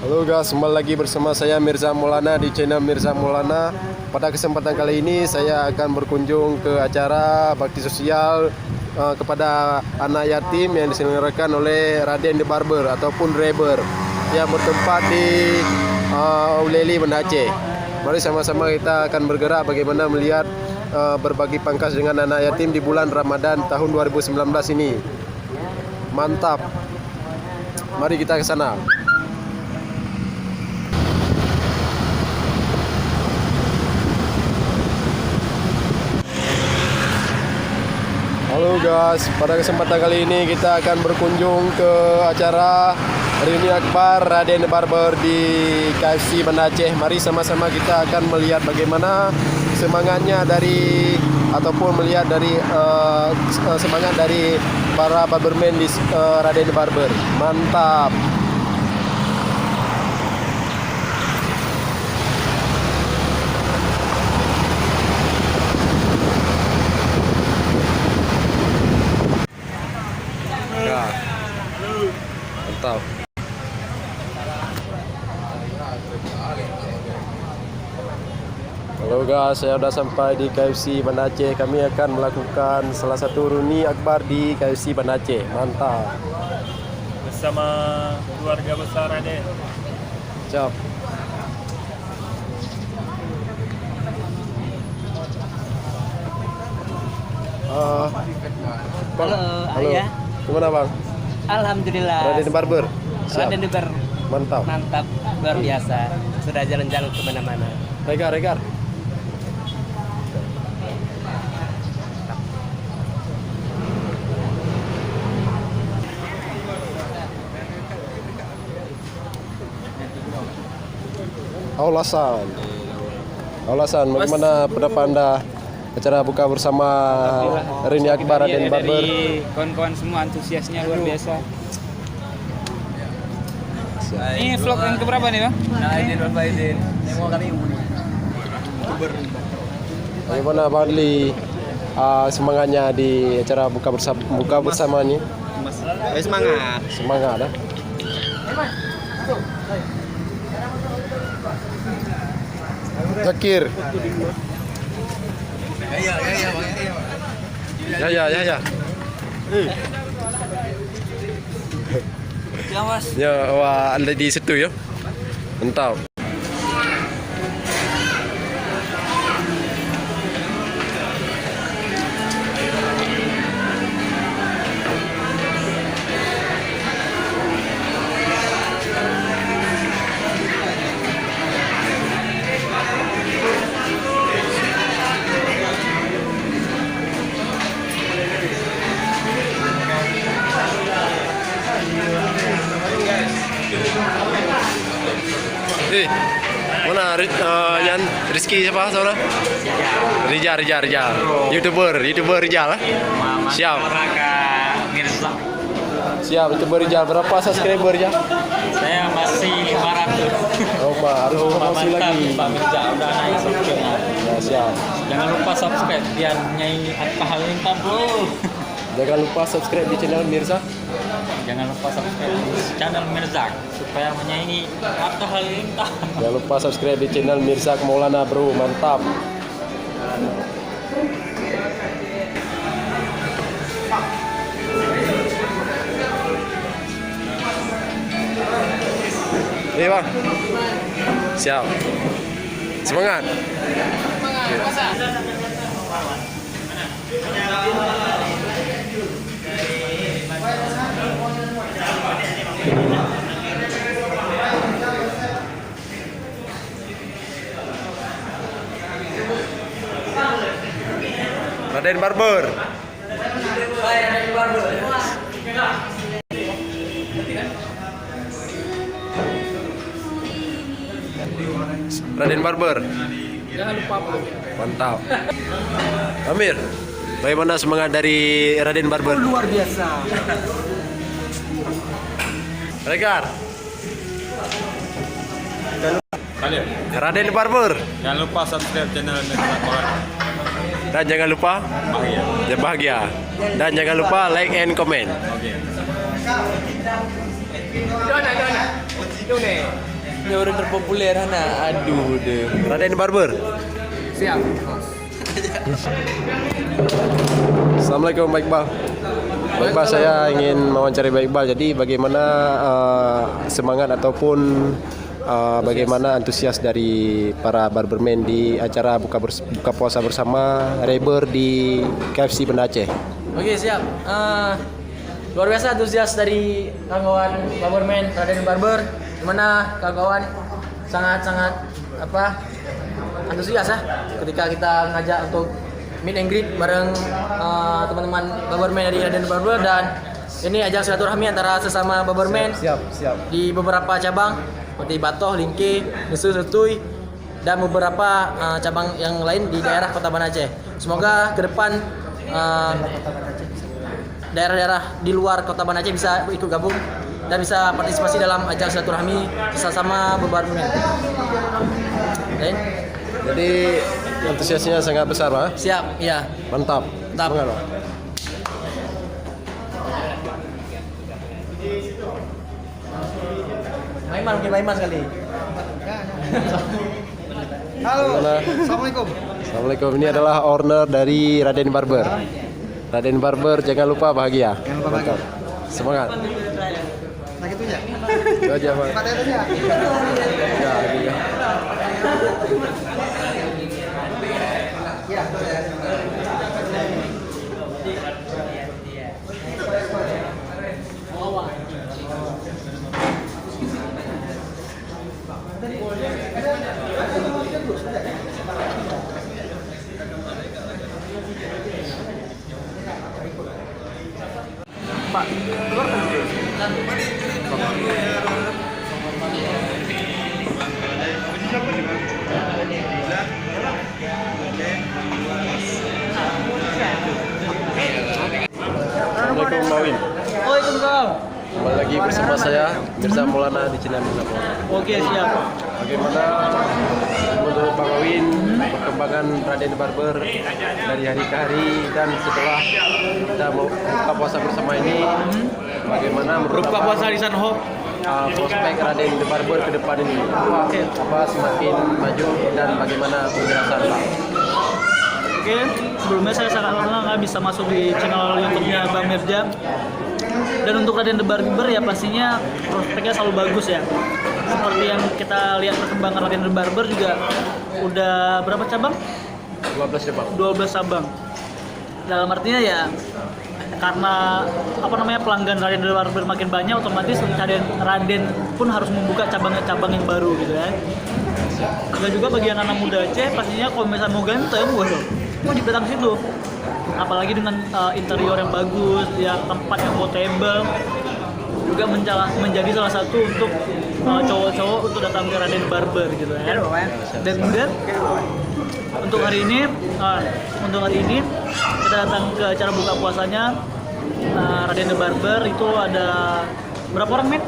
Halo guys, kembali lagi bersama saya Mirza Maulana di channel Mirza Maulana. Pada kesempatan kali ini saya akan berkunjung ke acara bakti sosial kepada anak yatim yang diselenggarakan oleh Raden The Barber ataupun Reber yang bertempat di Uleli, Banda Aceh. Mari sama-sama kita akan bergerak bagaimana melihat berbagi pangkas dengan anak yatim di bulan Ramadan tahun 2019 ini. Mantap. Mari kita ke sana. Halo guys, pada kesempatan kali ini kita akan berkunjung ke acara reuni akbar Raden The Barber di KFC Banda Aceh. Mari sama-sama kita akan melihat bagaimana semangatnya dari ataupun melihat dari semangat dari para barberman di Raden The Barber. Mantap. Mantap. Halo guys, saya sudah sampai di KFC Banda Aceh. Kami akan melakukan salah satu reuni akbar di KFC Banda Aceh. Mantap. Bersama keluarga besar Raden. Siap. Bang, halo. Ayah. Gimana bang? Alhamdulillah. Raden The Barber. Siap. Raden The Barber. Mantap. Mantap, luar biasa. Sudah jalan-jalan kemana-mana. Regar. Aulasan, bagaimana pendapat Anda acara buka bersama reuni akbar Raden The Barber? Dari kawan-kawan semua antusiasnya luar biasa. Ini vlog yang keberapa nih bang? Bagaimana Bang Adli semangatnya di acara buka bersama ini? Semangat dah. Zakir. Ya. Ya, wah ada di situ ya. Mantap. Mana Yan Rizky siapa sana? Rijal. YouTuber Rijal. Siap. Siap, YouTuber Rijal. Berapa subscriber ya? Saya masih 500. Oh, harus promosi lagi. Pak Mirza udah naik subscribe. Ya, siap. Jangan lupa subscribe biar Nyai Atta Halilintar bro. Jangan lupa subscribe di channel Mirza. Jangan lupa subscribe di channel Mirza supaya menyaingi Atta Halilintar. Jangan lupa subscribe di channel Mirza Maulana bro. Mantap. Nih bang. Siap. Semangat. Raden Barber. Raden Barber. Jangan lupa Mantap. Amir, bagaimana semangat dari Raden Barber? Luar biasa. Regar. Raden The Barber. Jangan lupa subscribe channel Mirza Maulana. Dan jangan lupa bahagia. Dan jangan lupa like and comment. Oke. Dona. Ini orang terpopuler Hana. Aduh deh. Raden Barber. Siap. Assalamualaikum Pak Iqbal. Pak Iqbal, saya ingin mewawancari Pak Iqbal. Jadi bagaimana semangat ataupun bagaimana antusias dari para barbermen di acara buka puasa bersama Reber di KFC Banda Aceh? Oke, siap. Luar biasa antusias dari kawan-kawan Barberman Raden Barber, dimana kawan-kawan sangat antusias ya ketika kita ngajak untuk meet and greet bareng teman-teman Barberman dari Raden Barber, dan ini ajang silaturahmi antara sesama Barberman Siap. di beberapa cabang seperti Batoh, Lingke, Nesu, Setui, dan beberapa cabang yang lain di daerah Kota Banda Aceh. Semoga ke depan daerah-daerah di luar Kota Banda Aceh bisa ikut gabung dan bisa partisipasi dalam ajang silaturahmi bersama Barberman. Jadi antusiasnya sangat besar, Pak. Siap, iya. Mantap. Mantap. Semangat, Pak. Maiman sekali. Halo. Assalamualaikum. Assalamualaikum. Ini adalah owner dari Raden Barber. Raden Barber, jangan lupa bahagia. Jangan lupa bahagia. Mantap. Semangat. Nah gitu ya. Itu aja, Pak. Pada itu ya. Ya, gitu. Assalamualaikum Mbak Win. Waalaikumsalam. Kembali lagi bersama saya Mirza Maulana di channel Mirza Maulana. Oke, siap. Bagaimana menurut Bang Win perkembangan Raden Barber dari hari ke hari, dan setelah kita mau buka puasa bersama ini, bagaimana menurut Buka puasa di Sanho. prospek Raden Barber ke depan ini? Apa semakin maju dan bagaimana penjelasan Pak? Oke, sebelumnya saya sangat senang bisa masuk di channel YouTube-nya Bang Mirza. Dan untuk Raden Barber ya pastinya prospeknya selalu bagus ya. Seperti yang kita lihat perkembangan Raden Barber juga udah berapa cabang? 12 cabang. 12 cabang. Dalam artinya ya karena pelanggan Raden Barber makin banyak, otomatis Raden pun harus membuka cabang-cabang yang baru gitu ya. Dan juga bagi anak muda Aceh pastinya kalau misalnya mau ganteng, wajib datang situ. Apalagi dengan interior yang bagus, ya tempat yang portable, juga menjadi salah satu untuk cowok-cowok untuk datang ke Raden Barber gitu ya. Dan kemudian untuk hari ini kita datang ke acara buka puasanya Raden Barber. Itu ada berapa orang, Min?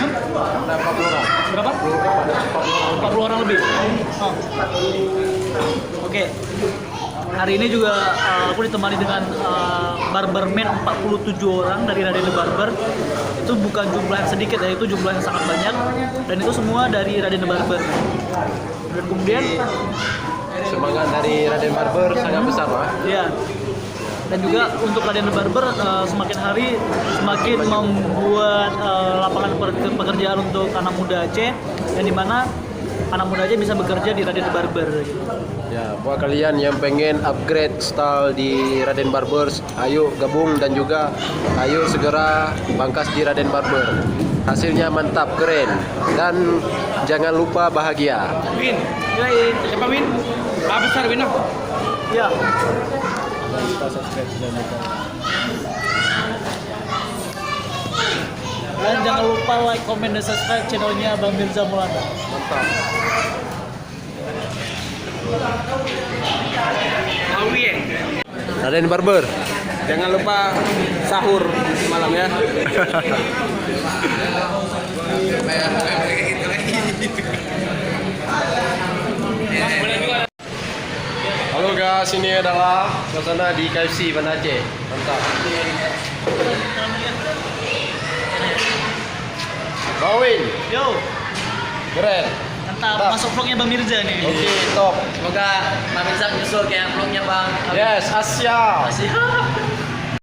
Ada 40 orang. Berapa? 40 orang lebih. Oh. Oke. Hari ini juga aku ditemani dengan barberman 47 orang dari Raden Barber. Itu bukan jumlah yang sedikit ya, itu jumlah yang sangat banyak, dan itu semua dari Raden Barber. Dan kemudian Semangat dari Raden Barber sangat besar, Pak. ya, dan juga untuk Raden Barber semakin hari semakin membuat lapangan pekerjaan untuk anak muda Aceh, yang dimana anak muda Aceh bisa bekerja di Raden Barber gitu. Ya, buat kalian yang pengen upgrade style di Raden Barber, ayo gabung, dan juga ayo segera pangkas di Raden Barber. Hasilnya mantap, keren, dan jangan lupa bahagia. Win. Siapa Win? Ah besar Win. Ya. Dan jangan lupa like, comment, dan subscribe channelnya Bang Mirza Maulana. Mantap. Raden Barber. Jangan lupa sahur malam ya. Halo guys, ini adalah suasana di KFC Banda Aceh. Mantap. Bawin, Yo, Keren. Mantap, masuk vlognya Bang Mirza nih. Oke, top. Semoga Bang Mirza nyusul kayak vlognya Bang. Yes, Asia. Siap.